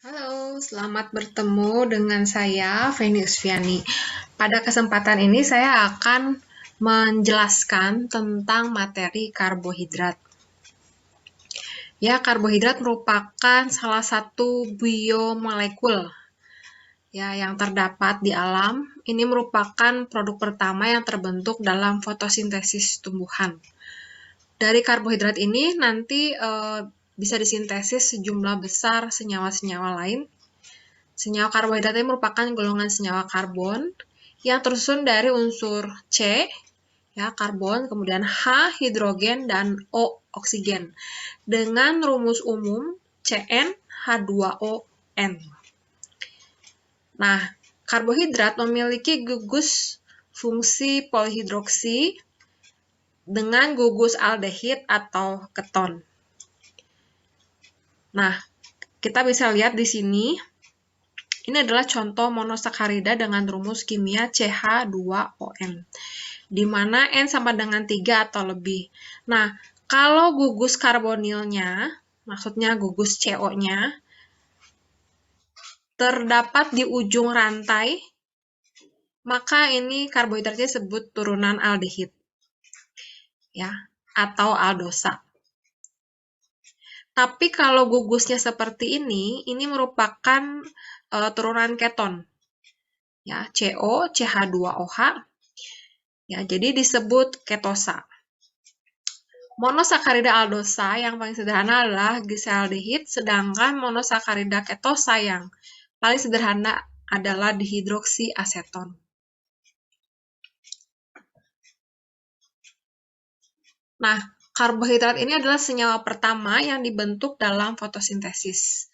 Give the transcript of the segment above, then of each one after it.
Halo, selamat bertemu dengan saya, Feni Usfiani. Pada kesempatan ini saya akan menjelaskan tentang materi karbohidrat. Ya, karbohidrat merupakan salah satu biomolekul ya yang terdapat di alam. Ini merupakan produk pertama yang terbentuk dalam fotosintesis tumbuhan. Dari karbohidrat ini nanti bisa disintesis sejumlah besar senyawa-senyawa lain. Senyawa karbohidrat ini merupakan golongan senyawa karbon yang tersusun dari unsur C, ya, karbon, kemudian H, hidrogen, dan O, oksigen, dengan rumus umum CnH2ON. Nah, karbohidrat memiliki gugus fungsi polihidroksi dengan gugus aldehid atau keton. Nah, kita bisa lihat di sini. Ini adalah contoh monosakarida dengan rumus kimia CH2ON, di mana N sama dengan 3 atau lebih. Nah, kalau gugus karbonilnya, maksudnya gugus CO-nya, terdapat di ujung rantai, maka ini karbohidratnya disebut turunan aldehid, ya, atau aldosa. Tapi kalau gugusnya seperti ini merupakan turunan keton, ya, CO, CH2OH, ya, jadi disebut ketosa. Monosakarida aldosa yang paling sederhana adalah gliseraldehid, sedangkan monosakarida ketosa yang paling sederhana adalah dihidroksiaseton. Nah, karbohidrat ini adalah senyawa pertama yang dibentuk dalam fotosintesis.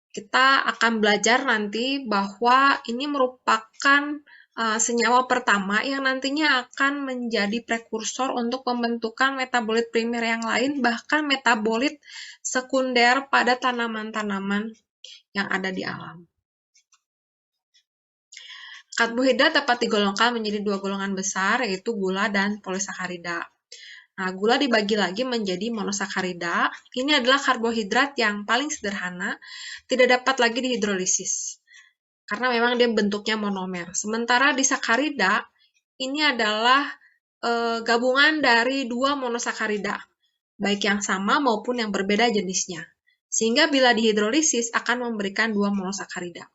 Kita akan belajar nanti bahwa ini merupakan senyawa pertama yang nantinya akan menjadi prekursor untuk pembentukan metabolit primer yang lain, bahkan metabolit sekunder pada tanaman-tanaman yang ada di alam. Karbohidrat dapat digolongkan menjadi dua golongan besar, yaitu gula dan polisakarida. Nah, gula dibagi lagi menjadi monosakarida. Ini adalah karbohidrat yang paling sederhana, tidak dapat lagi dihidrolisis, karena memang dia bentuknya monomer. Sementara disakarida, ini adalah gabungan dari dua monosakarida, baik yang sama maupun yang berbeda jenisnya. Sehingga bila dihidrolisis akan memberikan dua monosakarida.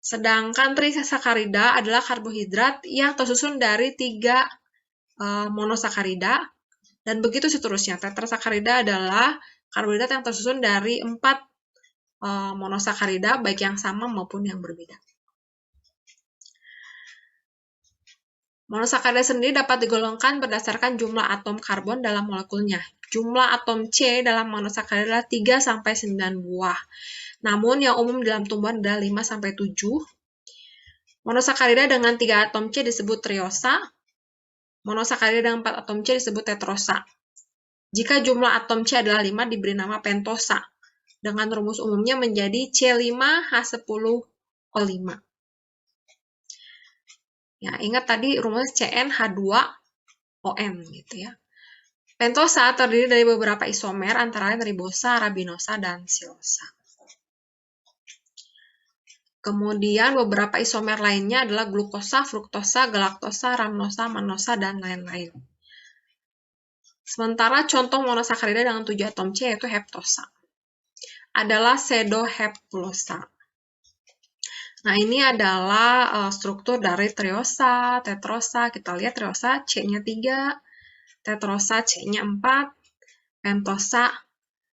Sedangkan trisakarida adalah karbohidrat yang tersusun dari 3 monosakarida, dan begitu seterusnya. Tetrasakarida adalah karbohidrat yang tersusun dari 4 monosakarida, baik yang sama maupun yang berbeda. Monosakarida sendiri dapat digolongkan berdasarkan jumlah atom karbon dalam molekulnya. Jumlah atom C dalam monosakarida adalah 3-9 buah. Namun yang umum dalam tumbuhan adalah 5-7. Monosakarida dengan 3 atom C disebut triosa. Monosakarida dengan 4 atom C disebut tetrosa. Jika jumlah atom C adalah 5, diberi nama pentosa. Dengan rumus umumnya menjadi C5H10O5. Ya, ingat tadi rumus CnH2ON gitu ya. Pentosa terdiri dari beberapa isomer antara lain ribosa, arabinosa, dan silosa. Kemudian beberapa isomer lainnya adalah glukosa, fruktosa, galaktosa, ramnosa, manosa, dan lain-lain. Sementara contoh monosakarida dengan 7 atom C yaitu heptosa adalah pseudoheptulosa. Nah, ini adalah struktur dari triosa, tetrosa. Kita lihat triosa C-nya 3, tetrosa C-nya 4, pentosa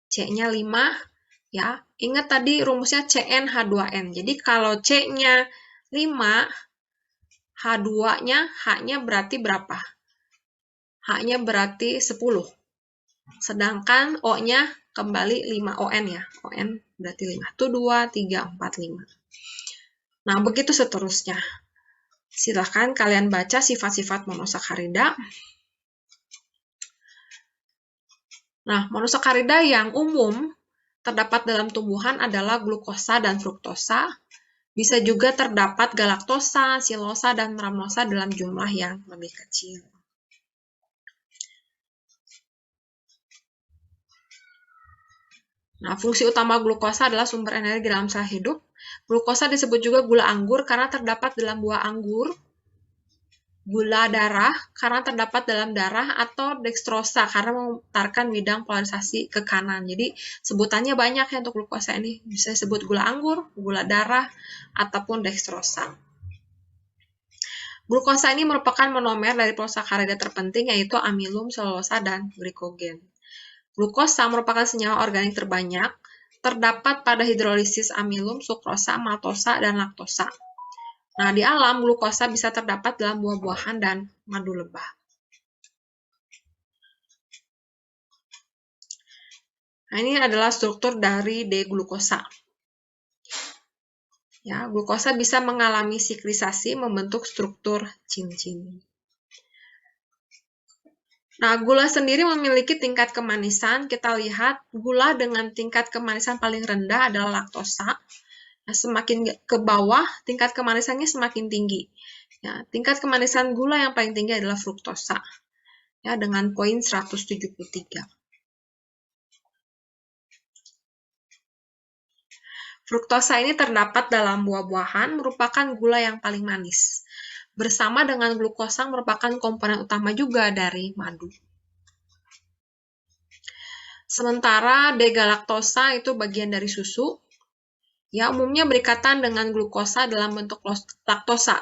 C-nya 5. Ya, ingat tadi rumusnya CnH2n. Jadi kalau C-nya 5, H2-nya, H-nya berarti berapa? H-nya berarti 10. Sedangkan O-nya kembali 5 ON ya. ON berarti 5. Itu 2, 3, 4, 5. Nah, begitu seterusnya. Silahkan kalian baca sifat-sifat monosakarida. Nah, monosakarida yang umum terdapat dalam tumbuhan adalah glukosa dan fruktosa. Bisa juga terdapat galaktosa, silosa, dan ramnosa dalam jumlah yang lebih kecil. Nah, fungsi utama glukosa adalah sumber energi dalam sel hidup. Glukosa disebut juga gula anggur karena terdapat dalam buah anggur. Gula darah karena terdapat dalam darah, atau dextrosa karena memutarkan bidang polarisasi ke kanan. Jadi sebutannya banyak ya untuk glukosa ini. Bisa disebut gula anggur, gula darah, ataupun dextrosa. Glukosa ini merupakan monomer dari polisakarida terpenting, yaitu amilum, selulosa, dan glikogen. Glukosa merupakan senyawa organik terbanyak, terdapat pada hidrolisis amilum, sukrosa, maltosa, dan laktosa. Nah, di alam, glukosa bisa terdapat dalam buah-buahan dan madu lebah. Nah, ini adalah struktur dari D-glukosa. Ya, glukosa bisa mengalami siklisasi membentuk struktur cincin. Nah, gula sendiri memiliki tingkat kemanisan. Kita lihat gula dengan tingkat kemanisan paling rendah adalah laktosa. Nah, semakin ke bawah, tingkat kemanisannya semakin tinggi. Ya, tingkat kemanisan gula yang paling tinggi adalah fruktosa. Ya, dengan poin 173. Fruktosa ini terdapat dalam buah-buahan, merupakan gula yang paling manis. Bersama dengan glukosa merupakan komponen utama juga dari madu. Sementara D-galaktosa itu bagian dari susu. Ya, umumnya berikatan dengan glukosa dalam bentuk laktosa,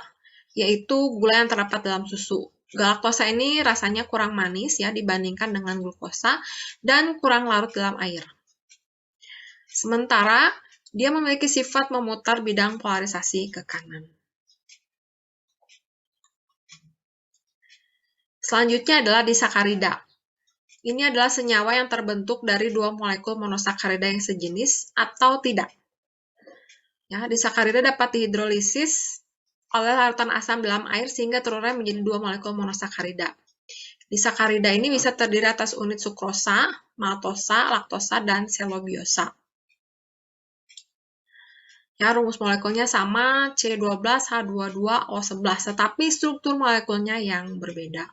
yaitu gula yang terdapat dalam susu. Galaktosa ini rasanya kurang manis ya dibandingkan dengan glukosa dan kurang larut dalam air. Sementara dia memiliki sifat memutar bidang polarisasi ke kanan. Selanjutnya adalah disakarida. Ini adalah senyawa yang terbentuk dari dua molekul monosakarida yang sejenis atau tidak. Ya, disakarida dapat dihidrolisis oleh larutan asam dalam air sehingga terurai menjadi dua molekul monosakarida. Disakarida ini bisa terdiri atas unit sukrosa, maltosa, laktosa, dan selobiosa. Ya, rumus molekulnya sama C12H22O11, tetapi struktur molekulnya yang berbeda.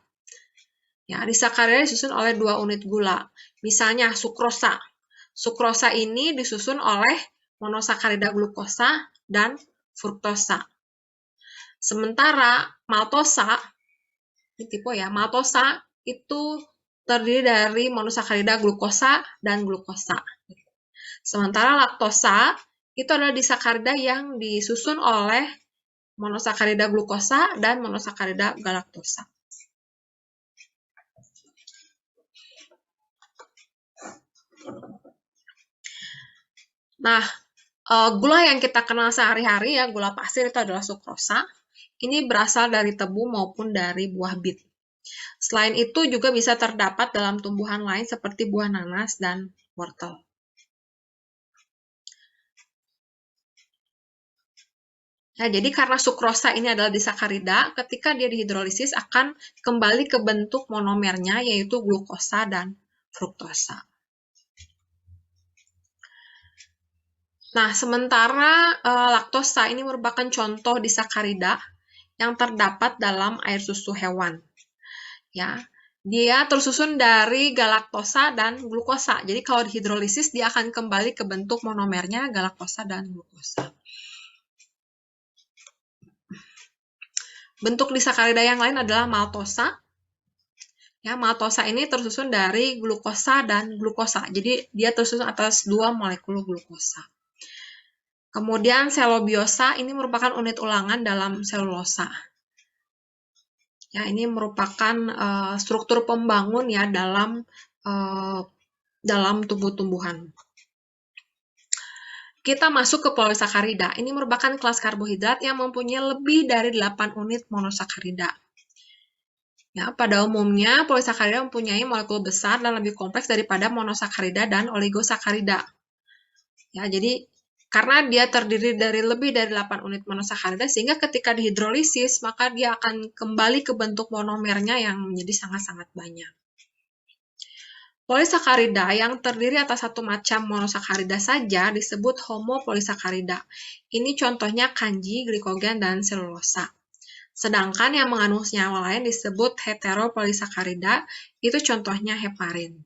Ya, disakarida disusun oleh dua unit gula. Misalnya sukrosa. Sukrosa ini disusun oleh monosakarida glukosa dan fruktosa. Sementara maltosa, ini tipe ya, maltosa itu terdiri dari monosakarida glukosa dan glukosa. Sementara laktosa itu adalah disakarida yang disusun oleh monosakarida glukosa dan monosakarida galaktosa. Nah, gula yang kita kenal sehari-hari ya, gula pasir itu adalah sukrosa. Ini berasal dari tebu maupun dari buah bit. Selain itu juga bisa terdapat dalam tumbuhan lain seperti buah nanas dan wortel. Nah, jadi karena sukrosa ini adalah disakarida, ketika dia dihidrolisis akan kembali ke bentuk monomernya, yaitu glukosa dan fruktosa. Nah, sementara laktosa ini merupakan contoh disakarida yang terdapat dalam air susu hewan. Ya, dia tersusun dari galaktosa dan glukosa. Jadi kalau dihidrolisis dia akan kembali ke bentuk monomernya galaktosa dan glukosa. Bentuk disakarida yang lain adalah maltosa. Ya, maltosa ini tersusun dari glukosa dan glukosa. Jadi dia tersusun atas dua molekul glukosa. Kemudian selobiosa ini merupakan unit ulangan dalam selulosa. Ya, ini merupakan struktur pembangun ya dalam tumbuh-tumbuhan. Kita masuk ke polisakarida. Ini merupakan kelas karbohidrat yang mempunyai lebih dari 8 unit monosakarida. Ya, pada umumnya polisakarida mempunyai molekul besar dan lebih kompleks daripada monosakarida dan oligosakarida. Ya, jadi karena dia terdiri dari lebih dari 8 unit monosakarida, sehingga ketika dihidrolisis, maka dia akan kembali ke bentuk monomernya yang menjadi sangat-sangat banyak. Polisakarida yang terdiri atas satu macam monosakarida saja disebut homopolisakarida. Ini contohnya kanji, glikogen, dan selulosa. Sedangkan yang mengandung senyawa lain disebut heteropolisakarida, itu contohnya heparin.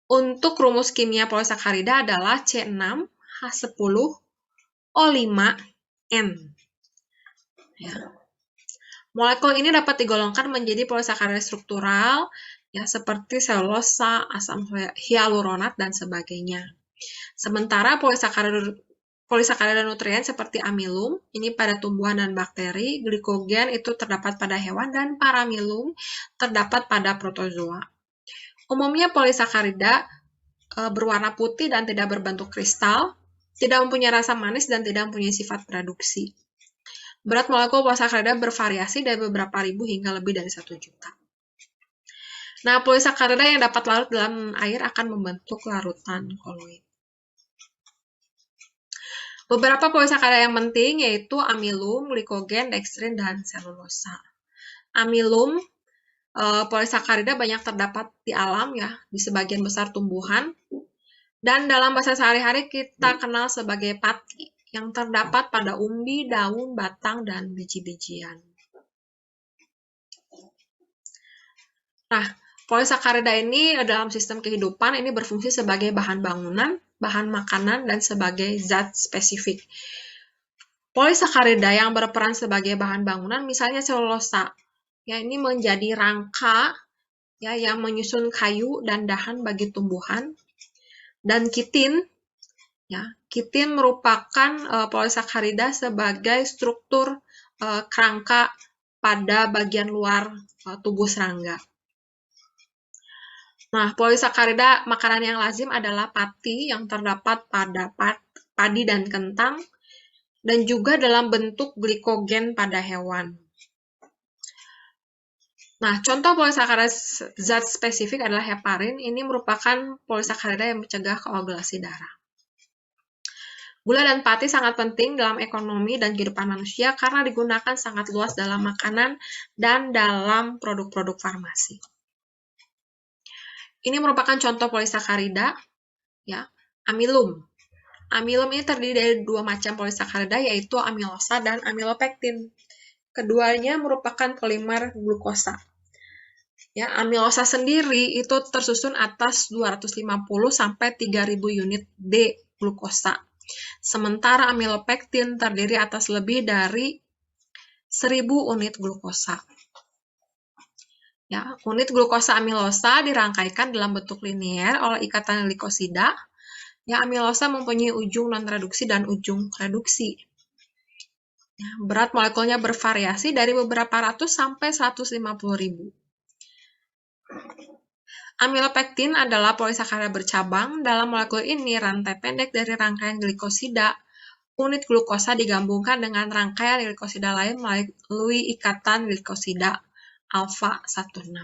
Untuk rumus kimia polisakarida adalah C6H10O5N. Ya. Molekul ini dapat digolongkan menjadi polisakarida struktural, ya, seperti selulosa, asam hyaluronat, dan sebagainya. Sementara polisakarida nutrien seperti amilum, ini pada tumbuhan dan bakteri, glikogen itu terdapat pada hewan, dan paramilum terdapat pada protozoa. Umumnya polisakarida berwarna putih dan tidak berbentuk kristal, tidak mempunyai rasa manis, dan tidak mempunyai sifat reduksi. Berat molekul polisakarida bervariasi dari beberapa ribu hingga lebih dari 1 juta. Nah, polisakarida yang dapat larut dalam air akan membentuk larutan koloid. Beberapa polisakarida yang penting yaitu amilum, glikogen, dekstrin, dan selulosa. Amilum, polisakarida banyak terdapat di alam, ya, di sebagian besar tumbuhan, dan dalam bahasa sehari-hari kita kenal sebagai pati, yang terdapat pada umbi, daun, batang, dan biji-bijian. Nah, polisakarida ini dalam sistem kehidupan ini berfungsi sebagai bahan bangunan, bahan makanan, dan sebagai zat spesifik. Polisakarida yang berperan sebagai bahan bangunan, misalnya selulosa, ya, ini menjadi rangka, ya, yang menyusun kayu dan dahan bagi tumbuhan. Dan kitin, ya, kitin merupakan polisakarida sebagai struktur kerangka pada bagian luar tubuh serangga. Nah, polisakarida makanan yang lazim adalah pati yang terdapat pada padi dan kentang, dan juga dalam bentuk glikogen pada hewan. Nah, contoh polisakarida zat spesifik adalah heparin. Ini merupakan polisakarida yang mencegah koagulasi darah. Gula dan pati sangat penting dalam ekonomi dan kehidupan manusia karena digunakan sangat luas dalam makanan dan dalam produk-produk farmasi. Ini merupakan contoh polisakarida, ya, amilum. Amilum ini terdiri dari 2 macam polisakarida, yaitu amilosa dan amilopektin. Keduanya merupakan polimer glukosa. Ya, amilosa sendiri itu tersusun atas 250 sampai 3000 unit D glukosa. Sementara amilopektin terdiri atas lebih dari 1000 unit glukosa. Ya, unit glukosa amilosa dirangkaikan dalam bentuk linier oleh ikatan glikosida. Ya, amilosa mempunyai ujung non-reduksi dan ujung reduksi. Ya, berat molekulnya bervariasi dari beberapa ratus sampai 150.000. Amilopektin adalah polisakarida bercabang. Dalam molekul ini, rantai pendek dari rangkaian glikosida, unit glukosa digabungkan dengan rangkaian glikosida lain melalui ikatan glikosida alfa 16.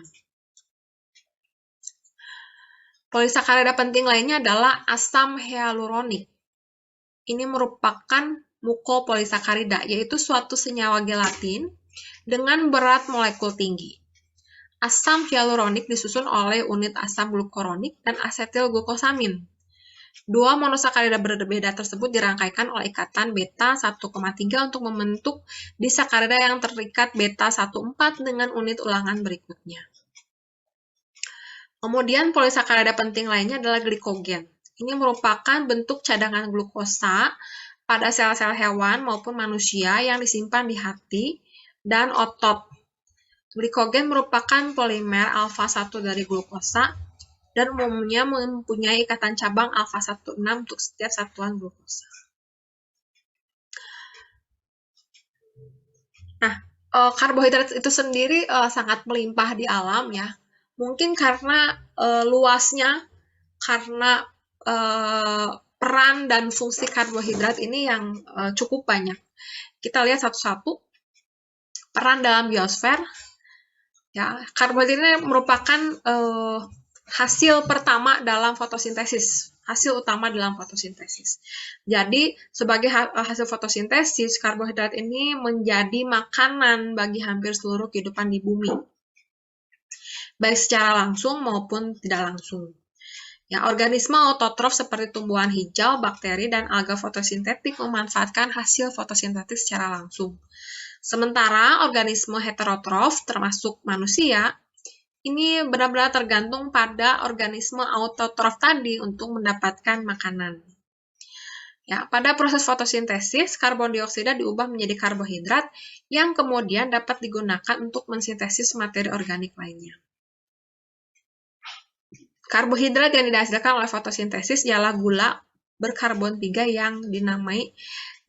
Polisakarida penting lainnya adalah asam hyaluronik. Ini merupakan mukopolisakarida, yaitu suatu senyawa gelatin dengan berat molekul tinggi. Asam hyaluronik disusun oleh unit asam glukoronik dan asetil glukosamin. 2 monosakarida berbeda tersebut dirangkaikan oleh ikatan beta 1,3 untuk membentuk disakarida yang terikat beta 1,4 dengan unit ulangan berikutnya. Kemudian polisakarida penting lainnya adalah glikogen. Ini merupakan bentuk cadangan glukosa pada sel-sel hewan maupun manusia yang disimpan di hati dan otot. Glikogen merupakan polimer alfa 1 dari glukosa dan umumnya mempunyai ikatan cabang alfa 16 untuk setiap satuan glukosa. Nah, karbohidrat itu sendiri sangat melimpah di alam, ya. Mungkin karena luasnya, karena peran dan fungsi karbohidrat ini yang cukup banyak. Kita lihat satu-satu. Peran dalam biosfer. Ya, karbohidrat ini merupakan hasil pertama dalam fotosintesis, hasil utama dalam fotosintesis. Jadi, sebagai hasil fotosintesis, karbohidrat ini menjadi makanan bagi hampir seluruh kehidupan di bumi, baik secara langsung maupun tidak langsung. Ya, organisme autotrof seperti tumbuhan hijau, bakteri, dan alga fotosintetik memanfaatkan hasil fotosintesis secara langsung. Sementara organisme heterotrof termasuk manusia ini benar-benar tergantung pada organisme autotrof tadi untuk mendapatkan makanan. Ya, pada proses fotosintesis, karbon dioksida diubah menjadi karbohidrat yang kemudian dapat digunakan untuk mensintesis materi organik lainnya. Karbohidrat yang dihasilkan oleh fotosintesis ialah gula berkarbon 3 yang dinamai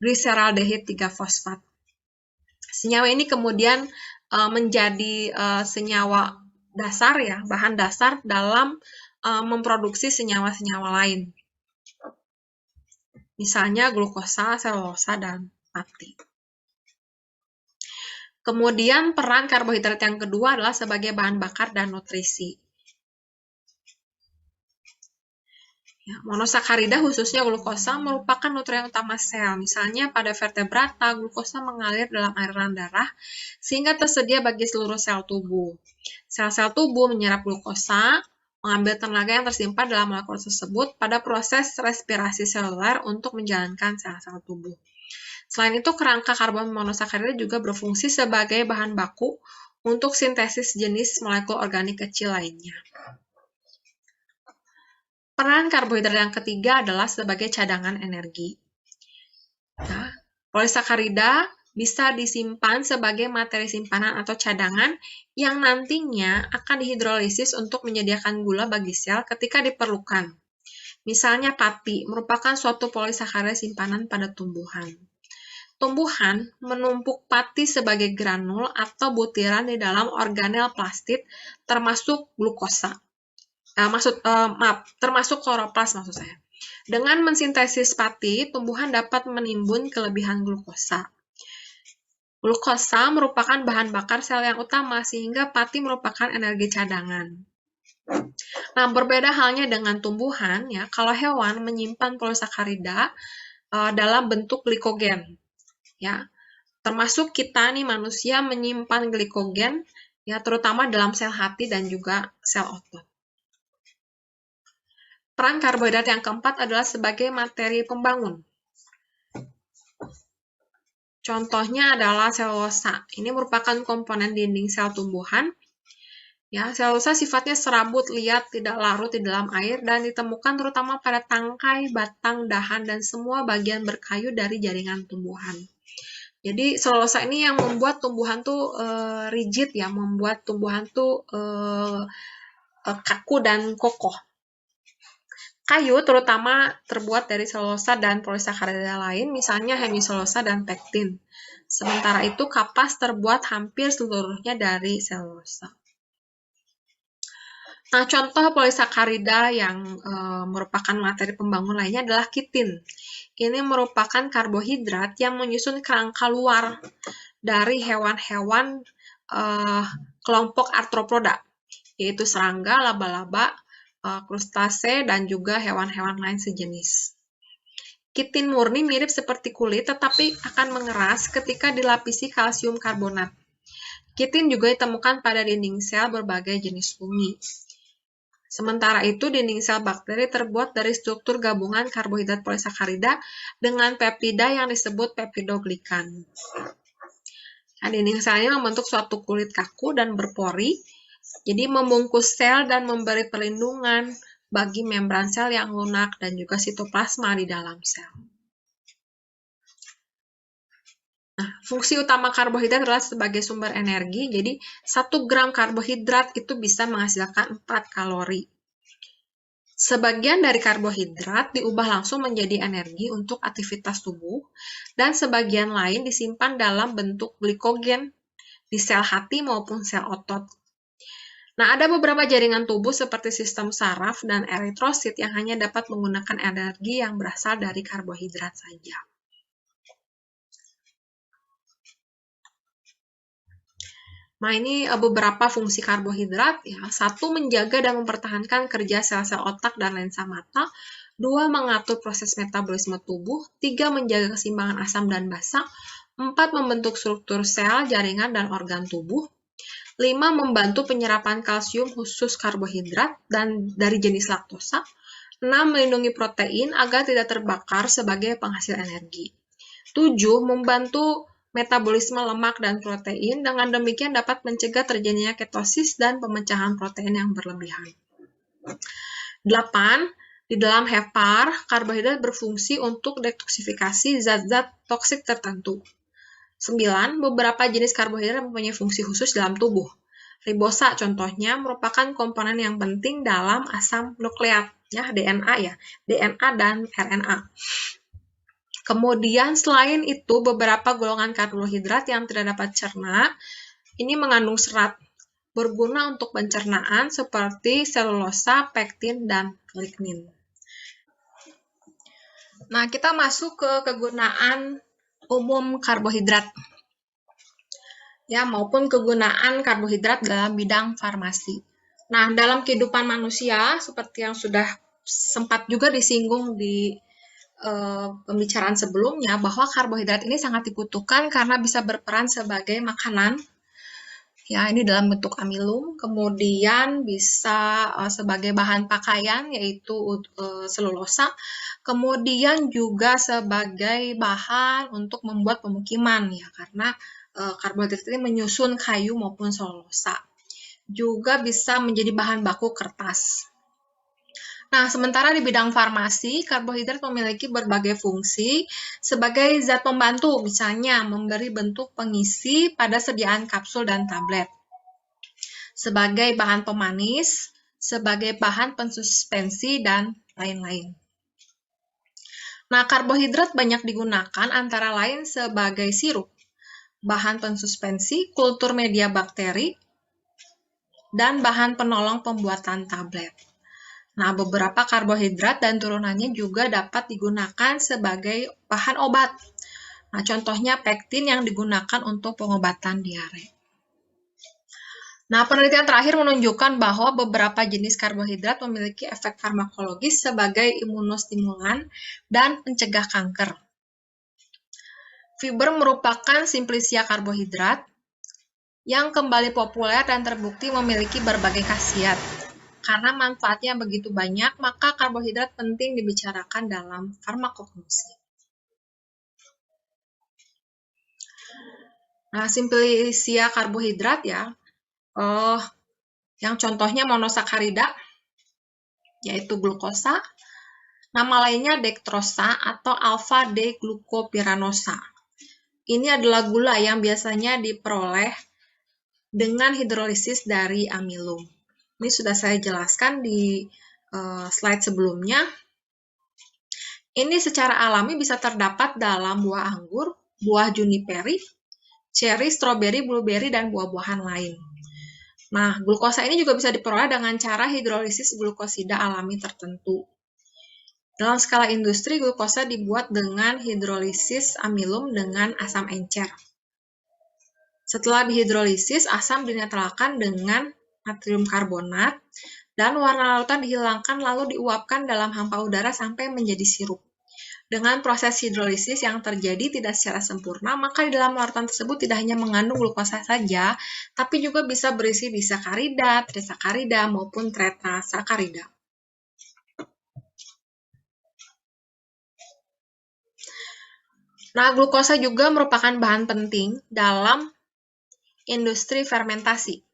gliseraldehid 3-fosfat. Senyawa ini kemudian menjadi senyawa dasar ya, bahan dasar dalam memproduksi senyawa-senyawa lain. Misalnya glukosa, selulosa, dan pati. Kemudian peran karbohidrat yang kedua adalah sebagai bahan bakar dan nutrisi. Ya, monosakarida khususnya glukosa merupakan nutrien utama sel. Misalnya pada vertebrata, glukosa mengalir dalam aliran darah sehingga tersedia bagi seluruh sel tubuh. Sel-sel tubuh menyerap glukosa, mengambil tenaga yang tersimpan dalam molekul tersebut pada proses respirasi seluler untuk menjalankan sel-sel tubuh. Selain itu, kerangka karbon monosakarida juga berfungsi sebagai bahan baku untuk sintesis jenis molekul organik kecil lainnya. Peran karbohidrat yang ketiga adalah sebagai cadangan energi. Nah, polisakarida bisa disimpan sebagai materi simpanan atau cadangan yang nantinya akan dihidrolisis untuk menyediakan gula bagi sel ketika diperlukan. Misalnya pati merupakan suatu polisakarida simpanan pada tumbuhan. Tumbuhan menumpuk pati sebagai granul atau butiran di dalam organel plastid termasuk glukosa. Termasuk kloroplas maksud saya. Dengan mensintesis pati, tumbuhan dapat menimbun kelebihan glukosa. Glukosa merupakan bahan bakar sel yang utama, sehingga pati merupakan energi cadangan. Nah, berbeda halnya dengan tumbuhan, ya, kalau hewan menyimpan polisakarida dalam bentuk glikogen, ya, termasuk kita nih manusia menyimpan glikogen, ya, terutama dalam sel hati dan juga sel otot. Peran karbohidrat yang keempat adalah sebagai materi pembangun. Contohnya adalah selulosa. Ini merupakan komponen dinding sel tumbuhan. Ya, selulosa sifatnya serabut, liat, tidak larut di dalam air, dan ditemukan terutama pada tangkai, batang, dahan, dan semua bagian berkayu dari jaringan tumbuhan. Jadi selulosa ini yang membuat tumbuhan tuh rigid ya, membuat tumbuhan tuh kaku dan kokoh. Kayu terutama terbuat dari selulosa dan polisakarida lain, misalnya hemiselulosa dan pektin. Sementara itu, kapas terbuat hampir seluruhnya dari selulosa. Nah, contoh polisakarida yang merupakan materi pembangun lainnya adalah kitin. Ini merupakan karbohidrat yang menyusun kerangka luar dari hewan-hewan kelompok arthropoda, yaitu serangga, laba-laba, krustase, dan juga hewan-hewan lain sejenis. Kitin murni mirip seperti kulit, tetapi akan mengeras ketika dilapisi kalsium karbonat. Kitin juga ditemukan pada dinding sel berbagai jenis fungi. Sementara itu, dinding sel bakteri terbuat dari struktur gabungan karbohidrat polisakarida dengan peptida yang disebut peptidoglikan. Nah, dinding sel ini membentuk suatu kulit kaku dan berpori, jadi membungkus sel dan memberi perlindungan bagi membran sel yang lunak dan juga sitoplasma di dalam sel. Nah, fungsi utama karbohidrat adalah sebagai sumber energi, jadi 1 gram karbohidrat itu bisa menghasilkan 4 kalori. Sebagian dari karbohidrat diubah langsung menjadi energi untuk aktivitas tubuh, dan sebagian lain disimpan dalam bentuk glikogen di sel hati maupun sel otot. Nah, ada beberapa jaringan tubuh seperti sistem saraf dan eritrosit yang hanya dapat menggunakan energi yang berasal dari karbohidrat saja. Nah, ini beberapa fungsi karbohidrat. Ya. 1, menjaga dan mempertahankan kerja sel-sel otak dan lensa mata. 2, mengatur proses metabolisme tubuh. 3, menjaga keseimbangan asam dan basa. 4, membentuk struktur sel, jaringan, dan organ tubuh. 5, membantu penyerapan kalsium khusus karbohidrat dan dari jenis laktosa. 6, melindungi protein agar tidak terbakar sebagai penghasil energi. 7, membantu metabolisme lemak dan protein. Dengan demikian dapat mencegah terjadinya ketosis dan pemecahan protein yang berlebihan. 8. Di dalam hepar, karbohidrat berfungsi untuk detoksifikasi zat-zat toksik tertentu. 9. Beberapa jenis karbohidrat mempunyai fungsi khusus dalam tubuh. Ribosa contohnya merupakan komponen yang penting dalam asam nukleat, ya, DNA dan RNA. Kemudian selain itu beberapa golongan karbohidrat yang tidak dapat cerna ini mengandung serat berguna untuk pencernaan seperti selulosa, pektin, dan lignin. Nah, kita masuk ke kegunaan umum karbohidrat. Ya, maupun kegunaan karbohidrat dalam bidang farmasi. Nah, dalam kehidupan manusia seperti yang sudah sempat juga disinggung di pembicaraan sebelumnya bahwa karbohidrat ini sangat dibutuhkan karena bisa berperan sebagai makanan. Ya, ini dalam bentuk amilum, kemudian bisa sebagai bahan pakaian yaitu selulosa, kemudian juga sebagai bahan untuk membuat pemukiman ya karena karbohidrat ini menyusun kayu maupun selulosa. Juga bisa menjadi bahan baku kertas. Nah, sementara di bidang farmasi, karbohidrat memiliki berbagai fungsi sebagai zat pembantu, misalnya memberi bentuk pengisi pada sediaan kapsul dan tablet, sebagai bahan pemanis, sebagai bahan pensuspensi, dan lain-lain. Nah, karbohidrat banyak digunakan antara lain sebagai sirup, bahan pensuspensi, kultur media bakteri, dan bahan penolong pembuatan tablet. Nah, beberapa karbohidrat dan turunannya juga dapat digunakan sebagai bahan obat. Nah, contohnya pektin yang digunakan untuk pengobatan diare. Nah, penelitian terakhir menunjukkan bahwa beberapa jenis karbohidrat memiliki efek farmakologis sebagai imunostimulan dan pencegah kanker. Fiber merupakan simplisia karbohidrat yang kembali populer dan terbukti memiliki berbagai khasiat. Karena manfaatnya begitu banyak, maka karbohidrat penting dibicarakan dalam farmakognosi. Nah, simplisia karbohidrat ya, yang contohnya monosakarida, yaitu glukosa. Nama lainnya dektrosa atau alfa-D-glukopiranosa. Ini adalah gula yang biasanya diperoleh dengan hidrolisis dari amilum. Ini sudah saya jelaskan di slide sebelumnya. Ini secara alami bisa terdapat dalam buah anggur, buah juniperi, cherry, stroberi, blueberry, dan buah-buahan lain. Nah, glukosa ini juga bisa diperoleh dengan cara hidrolisis glukosida alami tertentu. Dalam skala industri, glukosa dibuat dengan hidrolisis amilum dengan asam encer. Setelah dihidrolisis, asam dinetralkan dengan natrium karbonat, dan warna larutan dihilangkan lalu diuapkan dalam hampa udara sampai menjadi sirup. Dengan proses hidrolisis yang terjadi tidak secara sempurna, maka di dalam larutan tersebut tidak hanya mengandung glukosa saja, tapi juga bisa berisi disakarida, trisakarida, maupun tetrasakarida. Nah, glukosa juga merupakan bahan penting dalam industri fermentasi,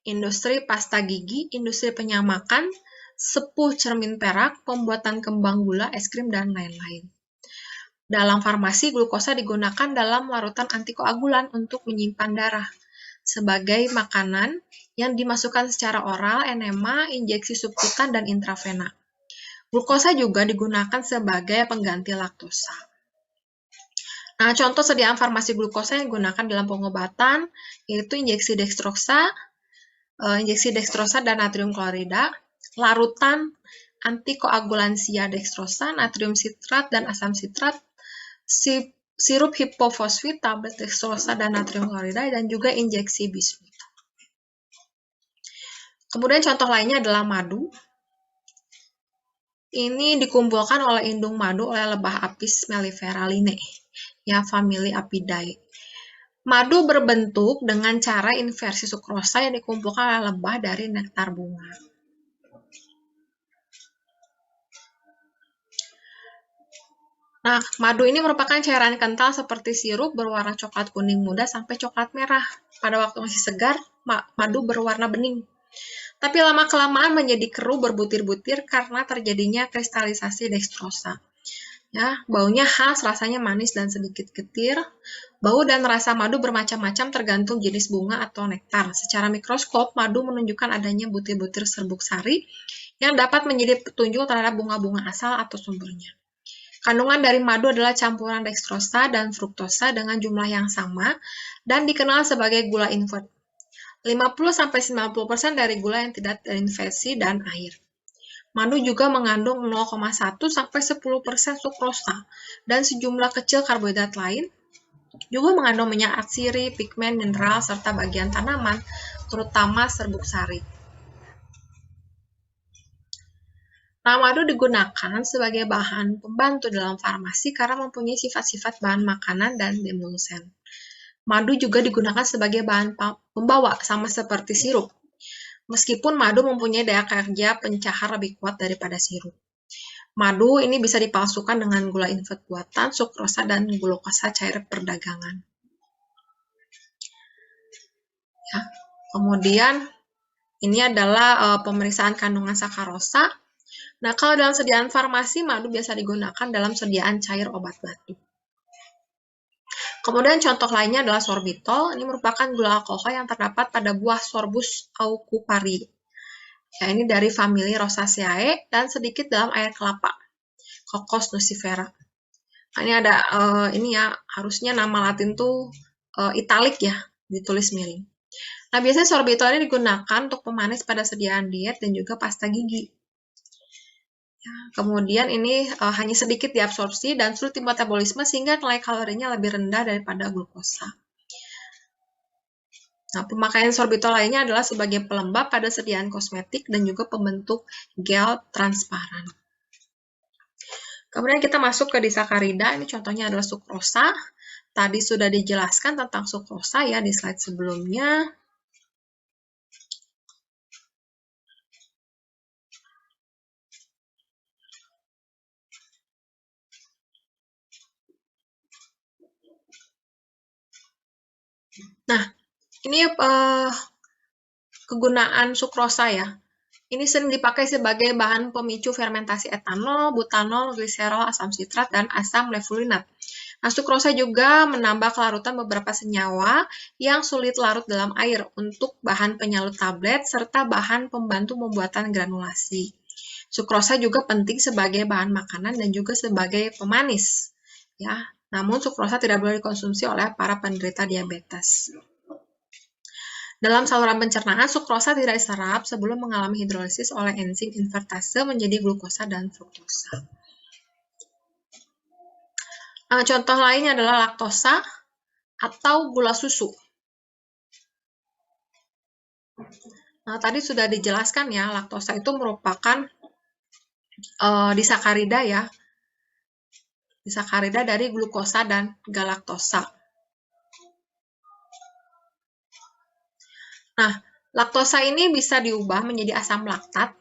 industri pasta gigi, industri penyamakan, sepuh cermin perak, pembuatan kembang gula, es krim, dan lain-lain. Dalam farmasi, glukosa digunakan dalam larutan antikoagulan untuk menyimpan darah, sebagai makanan yang dimasukkan secara oral, enema, injeksi subkutan, dan intravena. Glukosa juga digunakan sebagai pengganti laktosa. Nah, contoh sediaan farmasi glukosa yang digunakan dalam pengobatan yaitu injeksi dekstrosa dan natrium klorida, larutan antikoagulansia dekstrosa, natrium sitrat dan asam sitrat, sirup hipofosfit, tablet dekstrosa dan natrium klorida, dan juga injeksi bismut. Kemudian contoh lainnya adalah madu. Ini dikumpulkan oleh indung madu oleh lebah Apis mellifera Linnae, ya famili Apidae. Madu berbentuk dengan cara inversi sukrosa yang dikumpulkan oleh lebah dari nektar bunga. Nah, madu ini merupakan cairan kental seperti sirup berwarna coklat kuning muda sampai coklat merah. Pada waktu masih segar, madu berwarna bening. Tapi lama-kelamaan menjadi keruh berbutir-butir karena terjadinya kristalisasi dekstrosa. Ya, baunya khas, rasanya manis dan sedikit getir. Bau dan rasa madu bermacam-macam tergantung jenis bunga atau nektar. Secara mikroskop, madu menunjukkan adanya butir-butir serbuk sari yang dapat menjadi petunjuk terhadap bunga-bunga asal atau sumbernya. Kandungan dari madu adalah campuran dekstrosa dan fruktosa dengan jumlah yang sama dan dikenal sebagai gula invert. 50-90% dari gula yang tidak terinfeksi dan air. Madu juga mengandung 0,1-10% sukrosa dan sejumlah kecil karbohidrat lain, juga mengandung minyak atsiri, pigmen, mineral, serta bagian tanaman, terutama serbuk sari. Nah, madu digunakan sebagai bahan pembantu dalam farmasi karena mempunyai sifat-sifat bahan makanan dan demulsen. Madu juga digunakan sebagai bahan pembawa, sama seperti sirup. Meskipun madu mempunyai daya kerja pencahar lebih kuat daripada sirup. Madu ini bisa dipalsukan dengan gula invert buatan, sukrosa, dan glukosa cair perdagangan. Ya. Kemudian, ini adalah pemeriksaan kandungan sakarosa. Nah, kalau dalam sediaan farmasi, madu biasa digunakan dalam sediaan cair obat batuk. Kemudian contoh lainnya adalah sorbitol. Ini merupakan gula alkohol yang terdapat pada buah Sorbus aucupari. Ya, ini dari famili Rosaceae dan sedikit dalam air kelapa, Cocos nucifera. Nah, ini ada ini ya, harusnya nama Latin tuh italik ya, ditulis miring. Nah, biasanya sorbitol ini digunakan untuk pemanis pada sediaan diet dan juga pasta gigi. Ya, kemudian ini hanya sedikit diabsorpsi dan sulit dimetabolisme sehingga nilai kalorinya lebih rendah daripada glukosa. Nah, pemakaian sorbitol lainnya adalah sebagai pelembab pada sediaan kosmetik dan juga pembentuk gel transparan. Kemudian kita masuk ke disakarida, ini contohnya adalah sukrosa. Tadi sudah dijelaskan tentang sukrosa ya di slide sebelumnya. Nah, ini kegunaan sukrosa ya. Ini sering dipakai sebagai bahan pemicu fermentasi etanol, butanol, gliserol, asam sitrat, dan asam levulinat. Nah, sukrosa juga menambah kelarutan beberapa senyawa yang sulit larut dalam air untuk bahan penyalut tablet serta bahan pembantu pembuatan granulasi. Sukrosa juga penting sebagai bahan makanan dan juga sebagai pemanis. Ya, namun sukrosa tidak boleh dikonsumsi oleh para penderita diabetes. Dalam saluran pencernaan, sukrosa tidak diserap sebelum mengalami hidrolisis oleh enzim invertase menjadi glukosa dan fruktosa. Nah, contoh lainnya adalah laktosa atau gula susu. Nah, tadi sudah dijelaskan ya, laktosa itu merupakan disakarida ya. Disakarida dari glukosa dan galaktosa. Nah, laktosa ini bisa diubah menjadi asam laktat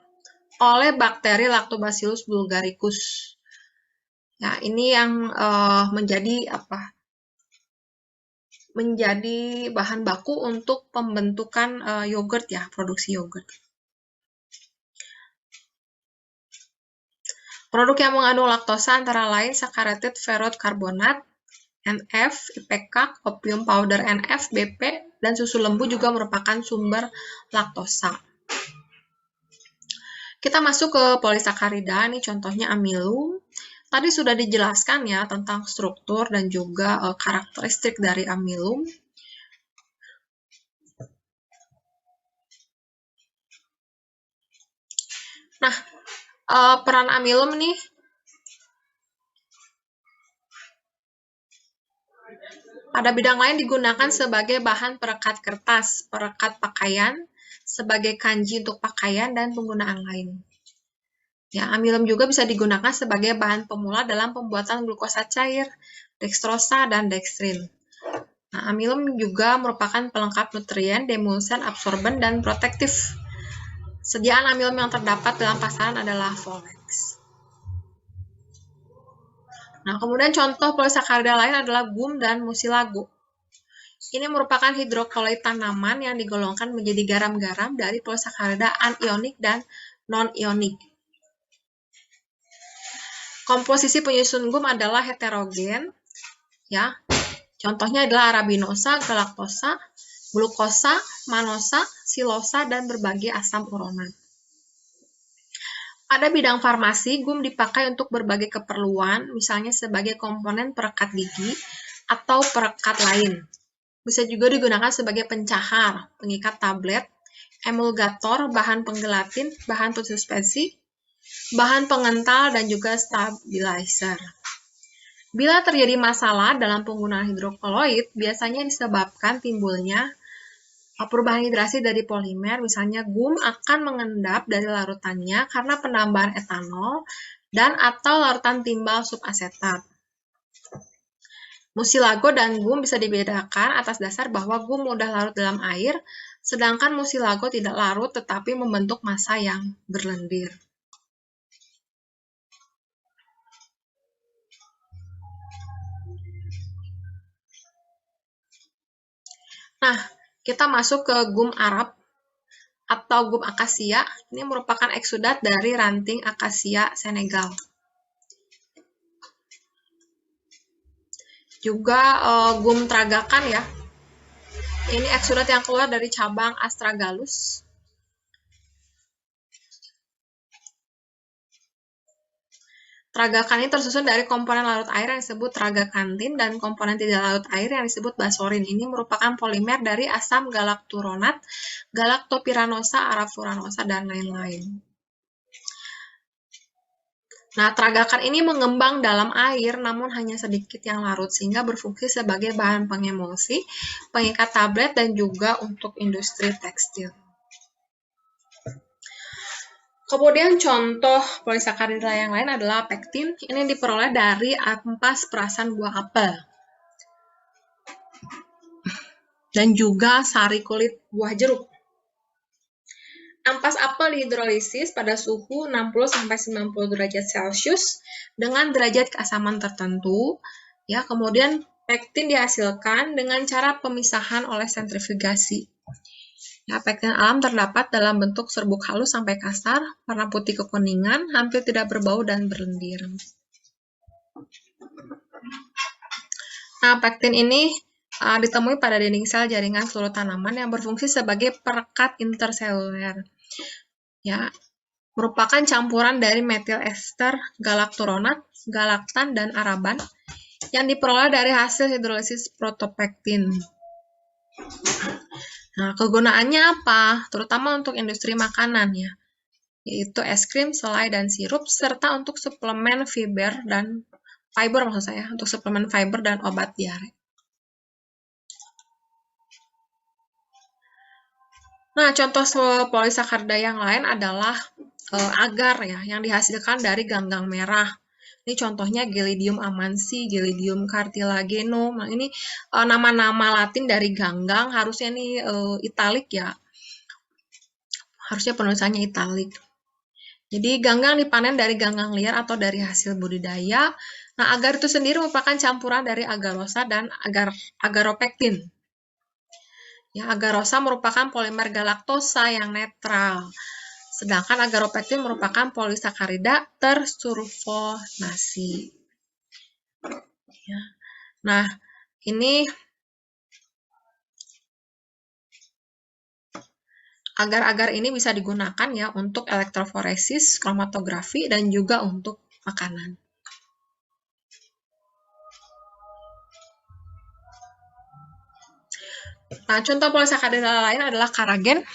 oleh bakteri Lactobacillus bulgaricus. Ya, ini yang menjadi bahan baku untuk pembentukan yogurt ya, produksi yogurt. Produk yang mengandung laktosa antara lain saccharotic ferrot karbonat, NF, IPK, opium powder NF, BP, dan susu lembu juga merupakan sumber laktosa. Kita masuk ke polisakarida, ini contohnya amilum. Tadi sudah dijelaskan ya tentang struktur dan juga karakteristik dari amilum. Nah, peran amilum nih pada bidang lain digunakan sebagai bahan perekat kertas, perekat pakaian, sebagai kanji untuk pakaian, dan penggunaan lain. Ya, amilum juga bisa digunakan sebagai bahan pemula dalam pembuatan glukosa cair, dekstrosa, dan dekstrin. Nah, amilum juga merupakan pelengkap nutrien, demulsen, absorben, dan protektif. Sediaan amilum yang terdapat dalam pasaran adalah Folex. Nah, kemudian contoh polisakarida lain adalah gum dan musilago. Ini merupakan hidrokoloid tanaman yang digolongkan menjadi garam-garam dari polisakarida anionik dan non-ionik. Komposisi penyusun gum adalah heterogen, ya. Contohnya adalah arabinosa, galaktosa, glukosa, manosa, silosa, dan berbagai asam uronat. Pada bidang farmasi, gum dipakai untuk berbagai keperluan, misalnya sebagai komponen perekat gigi atau perekat lain. Bisa juga digunakan sebagai pencahar, pengikat tablet, emulgator, bahan penggelatin, bahan pensuspensi, bahan pengental, dan juga stabilizer. Bila terjadi masalah dalam penggunaan hidrokoloid, biasanya disebabkan timbulnya perubahan hidrasi dari polimer, misalnya gum akan mengendap dari larutannya karena penambahan etanol dan atau larutan timbal subasetat. Musilago dan gum bisa dibedakan atas dasar bahwa gum mudah larut dalam air, sedangkan musilago tidak larut tetapi membentuk massa yang berlendir. Nah, kita masuk ke gum Arab atau gum akasia. Ini merupakan eksudat dari ranting akasia Senegal. Juga gum tragakan ya. Ini eksudat yang keluar dari cabang Astragalus. Tragakan ini tersusun dari komponen larut air yang disebut tragakantin dan komponen tidak larut air yang disebut basorin. Ini merupakan polimer dari asam galakturonat, galaktopiranosa, arafuranosa, dan lain-lain. Nah, tragakan ini mengembang dalam air namun hanya sedikit yang larut sehingga berfungsi sebagai bahan pengemulsi, pengikat tablet, dan juga untuk industri tekstil. Kemudian contoh polisakarida yang lain adalah pektin. Ini diperoleh dari ampas perasan buah apel. Dan juga sari kulit buah jeruk. Ampas apel dihidrolisis pada suhu 60-90 derajat Celcius dengan derajat keasaman tertentu. Ya, kemudian pektin dihasilkan dengan cara pemisahan oleh sentrifugasi. Ya, pektin alam terdapat dalam bentuk serbuk halus sampai kasar, warna putih kekuningan, hampir tidak berbau dan berlendir. Nah, pektin ini ditemui pada dinding sel jaringan seluruh tanaman yang berfungsi sebagai perekat interseluler. Ya, merupakan campuran dari metil ester galakturonat, galaktan, dan araban yang diperoleh dari hasil hidrolisis protopektin. Nah, kegunaannya apa? Terutama untuk industri makanan ya, yaitu es krim, selai, dan sirup, serta untuk suplemen fiber untuk suplemen fiber dan obat diare. Nah, contoh polisakarida yang lain adalah agar ya, yang dihasilkan dari ganggang merah. Ini contohnya Gelidium amansi, Gelidium cartilagenum. Nah, ini nama-nama latin dari ganggang, harusnya ini italik ya. Harusnya penulisannya italik. Jadi ganggang dipanen dari ganggang liar atau dari hasil budidaya. Nah, agar itu sendiri merupakan campuran dari agarosa dan agaropektin. Ya, agarosa merupakan polimer galaktosa yang netral. Sedangkan agaropektin merupakan polisakarida tersulfonasi. Ya. Nah, ini agar-agar ini bisa digunakan ya untuk elektroforesis, kromatografi, dan juga untuk makanan. Nah, contoh polisakarida lain adalah karagen.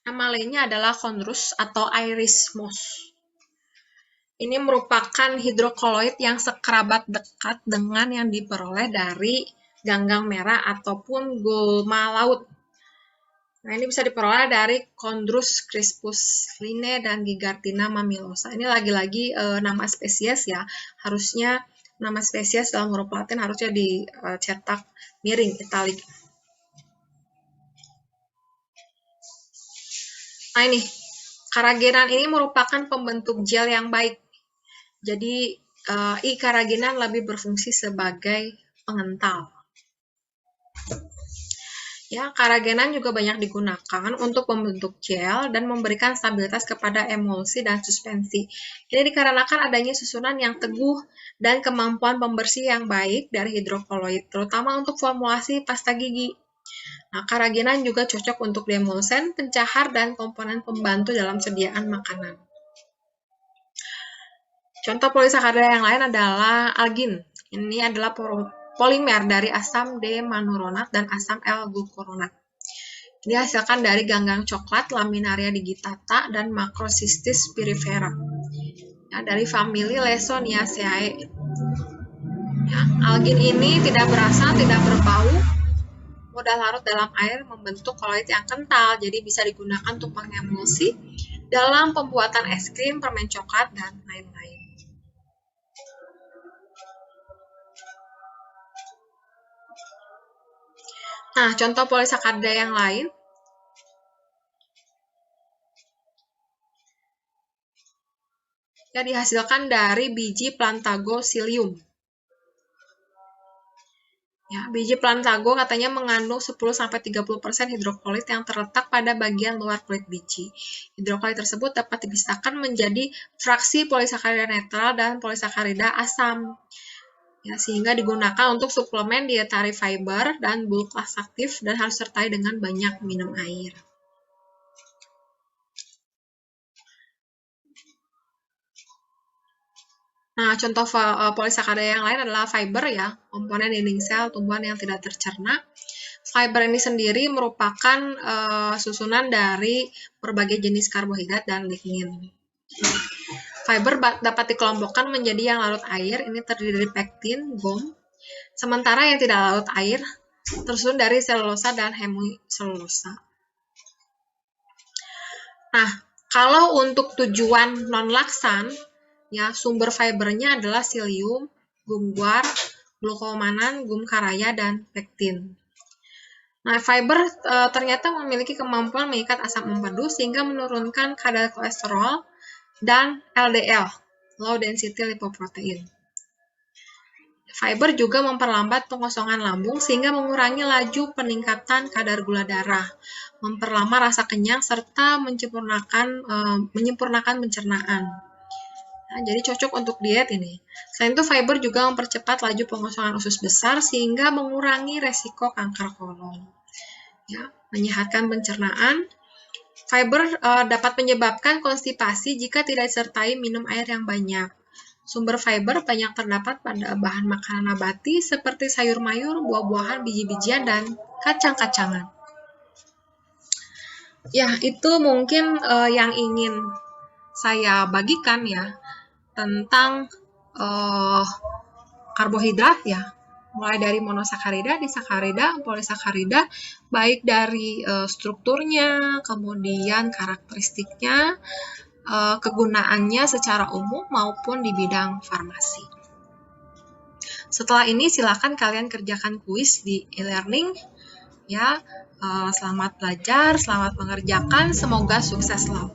Nama lainnya adalah chondrus atau iris moss. Ini merupakan hidrokoloid yang sekerabat dekat dengan yang diperoleh dari ganggang merah ataupun gulma laut. Nah, ini bisa diperoleh dari Chondrus crispus line dan Gigartina mammillaria. Ini lagi-lagi nama spesies ya. Harusnya nama spesies dalam huruf Latin harusnya dicetak miring, italik. Nah, ini karagenan ini merupakan pembentuk gel yang baik. Jadi I-karaginan lebih berfungsi sebagai pengental. Ya, karagenan juga banyak digunakan untuk membentuk gel dan memberikan stabilitas kepada emulsi dan suspensi. Ini dikarenakan adanya susunan yang teguh dan kemampuan pembersih yang baik dari hidrokoloid, terutama untuk formulasi pasta gigi. Nah, karagenan juga cocok untuk demulsen, pencahar, dan komponen pembantu dalam sediaan makanan. Contoh polisakarida yang lain adalah algin. Ini adalah polimer dari asam D-manuronat dan asam L-glucuronat. Dihasilkan dari ganggang coklat, Laminaria digitata, dan Macrocystis spirifera. Ya, dari famili Lesoniaceae. Ya, algin ini tidak berasa, tidak berbau, mudah larut dalam air, membentuk koloid yang kental, jadi bisa digunakan untuk pengemulsi dalam pembuatan es krim, permen coklat, dan lain-lain. Nah, contoh polisakarida yang lain yang dihasilkan dari biji Plantago psyllium. Ya, biji Plantago katanya mengandung 10-30% hidroklorid yang terletak pada bagian luar kulit biji. Hidroklorid tersebut dapat dipisahkan menjadi fraksi polisakarida netral dan polisakarida asam. Ya, sehingga digunakan untuk suplemen dietary fiber dan bulk laxatif dan harus sertai dengan banyak minum air. Nah, contoh polisakarida yang lain adalah fiber ya, komponen dinding sel tumbuhan yang tidak tercerna. Fiber ini sendiri merupakan susunan dari berbagai jenis karbohidrat dan lignin. Fiber dapat dikelompokkan menjadi yang larut air, ini terdiri dari pektin, gom. Sementara yang tidak larut air tersusun dari selulosa dan hemiselulosa. Nah, kalau untuk tujuan non-laksan, ya sumber fibernya adalah psyllium, gum guar, glukomanan, gum karaya, dan pektin. Nah, fiber ternyata memiliki kemampuan mengikat asam empedu sehingga menurunkan kadar kolesterol dan LDL, low density lipoprotein. Fiber juga memperlambat pengosongan lambung sehingga mengurangi laju peningkatan kadar gula darah, memperlama rasa kenyang, serta menyempurnakan pencernaan. Nah, jadi cocok untuk diet ini. Selain itu, fiber juga mempercepat laju pengosongan usus besar sehingga mengurangi resiko kanker kolon. Ya, menyehatkan pencernaan. Fiber dapat menyebabkan konstipasi jika tidak disertai minum air yang banyak. Sumber fiber banyak terdapat pada bahan makanan nabati seperti sayur mayur, buah-buahan, biji-bijian, dan kacang-kacangan. Ya, itu mungkin yang ingin saya bagikan ya tentang karbohidrat ya. Mulai dari monosakarida, disakarida, polisakarida, baik dari strukturnya, kemudian karakteristiknya, kegunaannya secara umum maupun di bidang farmasi. Setelah ini silakan kalian kerjakan kuis di e-learning ya. Selamat belajar, selamat mengerjakan, semoga sukses selalu.